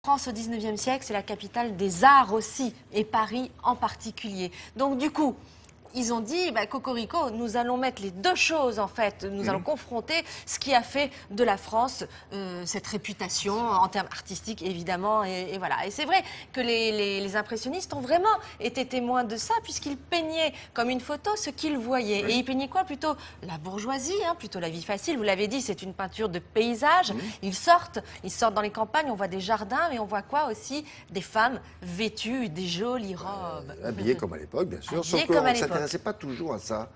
France au 19e siècle, c'est la capitale des arts aussi, et Paris en particulier. Donc du coup, ils ont dit, bah, Cocorico, nous allons mettre les deux choses en fait, nous allons confronter ce qui a fait de la France cette réputation en termes artistiques évidemment, et voilà. Et c'est vrai que les impressionnistes ont vraiment été témoins de ça, puisqu'ils peignaient comme une photo ce qu'ils voyaient. Et ils peignaient quoi? Plutôt la bourgeoisie, hein, plutôt la vie facile. Vous l'avez dit, c'est une peinture de paysage. Ils sortent dans les campagnes, on voit des jardins, mais on voit quoi aussi? Des femmes vêtues, des jolies robes. Habillées comme à l'époque, bien sûr. Habillées Sauf qu'on comme à ne l'époque. s'intéressait pas toujours à ça.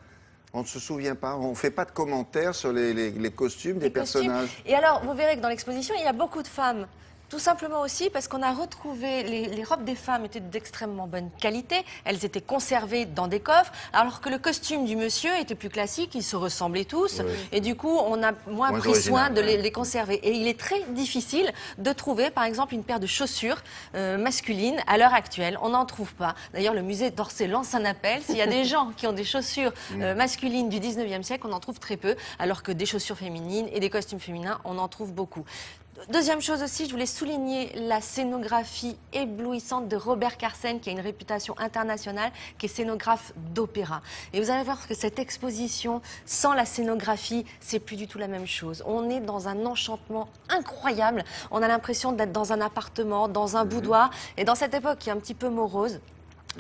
On ne se souvient pas, on ne fait pas de commentaires sur les costumes des personnages. Et alors, vous verrez que dans l'exposition, il y a beaucoup de femmes. Tout simplement aussi parce qu'on a retrouvé, les robes des femmes étaient d'extrêmement bonne qualité, elles étaient conservées dans des coffres, alors que le costume du monsieur était plus classique, ils se ressemblaient tous, et du coup on a moins pris soin de les conserver. Et il est très difficile de trouver par exemple une paire de chaussures masculines à l'heure actuelle, on n'en trouve pas. D'ailleurs le musée d'Orsay lance un appel, s'il y a des gens qui ont des chaussures masculines du 19e siècle, on en trouve très peu, alors que des chaussures féminines et des costumes féminins, on en trouve beaucoup. Deuxième chose aussi, je voulais souligner la scénographie éblouissante de Robert Carsen, qui a une réputation internationale, qui est scénographe d'opéra. Et vous allez voir que cette exposition, sans la scénographie, c'est plus du tout la même chose. On est dans un enchantement incroyable. On a l'impression d'être dans un appartement, dans un boudoir. Et dans cette époque qui est un petit peu morose,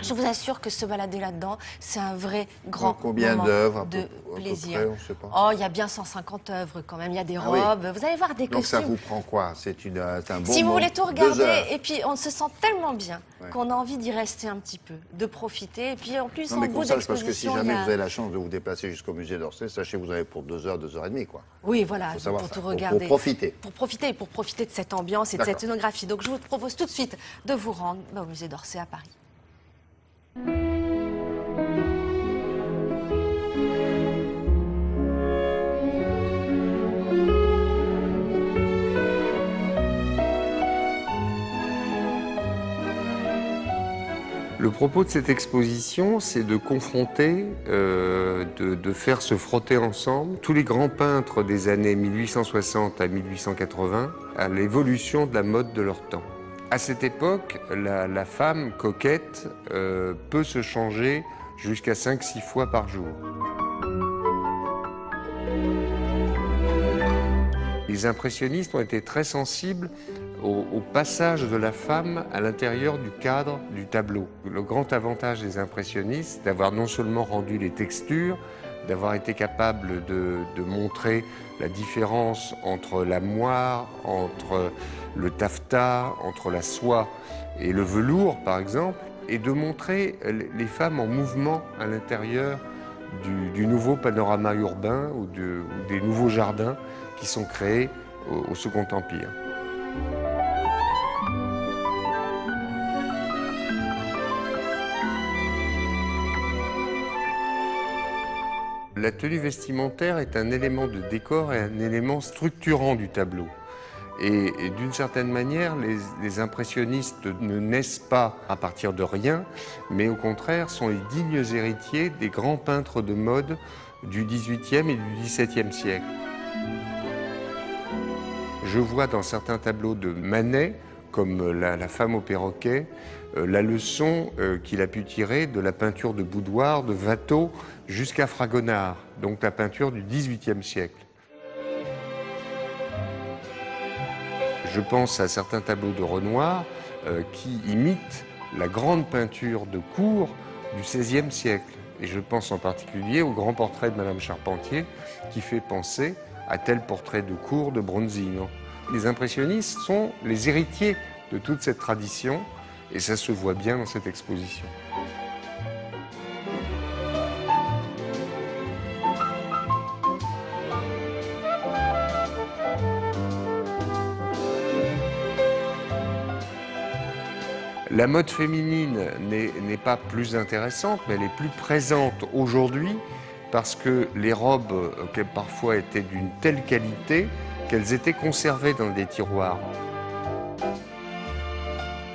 je vous assure que se balader là-dedans, c'est un vrai grand Combien moment d'œuvres de plaisir. à peu près, on sait pas. Oh, il y a bien 150 œuvres quand même. Il y a des robes. Vous allez voir des Donc costumes. ça vous prend quoi? C'est un bon Si vous moment, voulez tout 2 heures. regarder, et puis on se sent tellement bien qu'on a envie d'y rester un petit peu, de profiter. Et puis en plus, Non, en mais bout qu'on sache, parce que si d'exposition, jamais il y a- vous avez la chance de vous déplacer jusqu'au musée d'Orsay, sachez que vous avez pour 2 heures, 2 heures et demie, quoi. Oui, voilà, Faut savoir pour ça, tout pour regarder. profiter. Pour profiter de cette ambiance et de cette D'accord. scénographie. Donc je vous propose tout de suite de vous rendre au musée d'Orsay à Paris. Le propos de cette exposition, c'est de confronter, de faire se frotter ensemble tous les grands peintres des années 1860 à 1880 à l'évolution de la mode de leur temps. À cette époque, la femme coquette peut se changer jusqu'à 5-6 fois par jour. Les impressionnistes ont été très sensibles au passage de la femme à l'intérieur du cadre du tableau. Le grand avantage des impressionnistes, c'est d'avoir non seulement rendu les textures, d'avoir été capable de montrer la différence entre la moire, entre le taffetas, entre la soie et le velours, par exemple, et de montrer les femmes en mouvement à l'intérieur du nouveau panorama urbain ou des nouveaux jardins qui sont créés au Second Empire. La tenue vestimentaire est un élément de décor et un élément structurant du tableau. Et d'une certaine manière, les impressionnistes ne naissent pas à partir de rien, mais au contraire sont les dignes héritiers des grands peintres de mode du XVIIIe et du XVIIe siècle. Je vois dans certains tableaux de Manet, comme la femme au perroquet, la leçon qu'il a pu tirer de la peinture de boudoir, de Watteau, jusqu'à Fragonard, donc la peinture du XVIIIe siècle. Je pense à certains tableaux de Renoir qui imitent la grande peinture de cour du XVIe siècle. Et je pense en particulier au grand portrait de Madame Charpentier qui fait penser à tel portrait de cour de Bronzino. Les impressionnistes sont les héritiers de toute cette tradition et ça se voit bien dans cette exposition. La mode féminine n'est pas plus intéressante, mais elle est plus présente aujourd'hui parce que les robes, parfois, étaient d'une telle qualité qu'elles étaient conservées dans des tiroirs.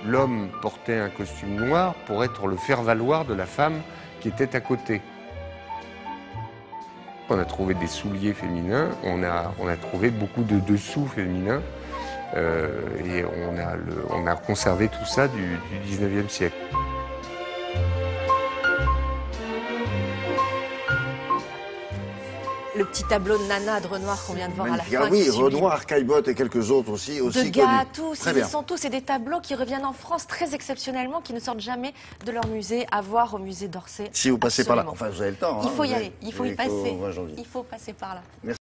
L'homme portait un costume noir pour être le faire-valoir de la femme qui était à côté. On a trouvé des souliers féminins, on a trouvé beaucoup de dessous féminins. Et on a conservé tout ça du 19e siècle. Le petit tableau de Nana de Renoir qu'on vient de voir Magnifique. à la fin. Ah oui, qui est sublime. Renoir, Caillebotte et quelques autres aussi Degas, connus. tous, Très ils bien. sont tous. C'est des tableaux qui reviennent en France très exceptionnellement, qui ne sortent jamais de leur musée, à voir au musée d'Orsay. Si vous passez par là, Absolument. enfin vous avez le temps. Il hein, faut y vous aller, avez- il faut y jusqu'au passer. 20 janvier. Il faut passer par là. Merci.